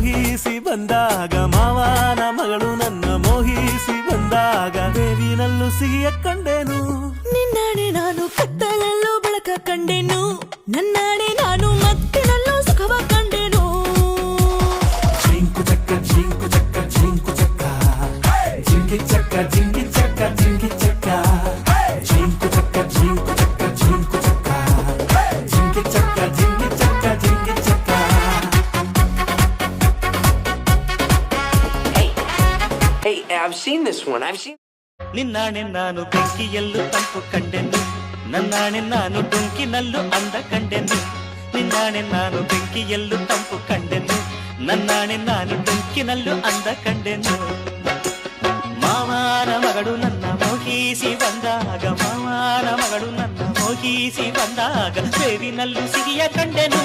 ಮೋಹಿಸಿ ಬಂದಾಗ ಮಾವನ ಮಗಳು ನನ್ನ ಮೋಹಿಸಿ ಬಂದಾಗ ಬೇವಿನಲ್ಲೂ ಸಿಹಿಯ ಕಂಡೆನು ನಿನ್ನಾಣೆ ನಾನು ಕತ್ತಲಲ್ಲೂ ಬೆಳಕ ಕಂಡೆನು ನನ್ನಾಣೆ ನಾನು ಮತ್ತಿನಲ್ಲೂ ಸುಖವ ಕಂಡೆನು ಜಿಂಕು ಚಕ್ಕ ಜಿಂಕು ಚಕ್ಕ ಜಿಂಕು ಚಕ್ಕ ಜಿಂಗಿ ಚಕ್ಕ ಜಿಂಗಿ ಚಕ್ಕ ಜಿಂಗಿ ಚಕ್ಕ ಜಿಂಕು ಚಕ್ಕ ಜಿಂಕು ಚಕ್ಕ ಜಿಂಕು ಚಕ್ಕ ಜಿಂಗಿ ಚಕ್ಕ ಜಿಂಗಿ ಚಕ್ಕ ಜಿಂಗಿ ಚಕ್ಕ Hey, I've seen this one. ನಿನ್ನಾಣೆ ನಾನು ಬೆಂಕಿಯಲ್ಲೂ ತಂಪು ಕಂಡೆನು ನನ್ನಾಣೆ ನಾನು ಡೊಂಕಿನಲ್ಲೂ ಅಂದ ಕಂಡೆನು ನಿನ್ನಾಣೆ ನಾನು ಬೆಂಕಿಯಲ್ಲೂ ತಂಪು ಕಂಡೆನು ನನ್ನಾಣೆ ನಾನು ಡೊಂಕಿನಲ್ಲೂ ಅಂದ ಕಂಡೆನು ಮಾವನ ಮಗಳು ನನ್ನ ಮೋಹಿಸಿ ಬಂದಾಗ ಮಾವನ ಮಗಳು ನನ್ನ ಮೋಹಿಸಿ ಬಂದಾಗ ಬೇವಿನಲ್ಲೂ ಸಿಹಿಯ ಕಂಡೆನು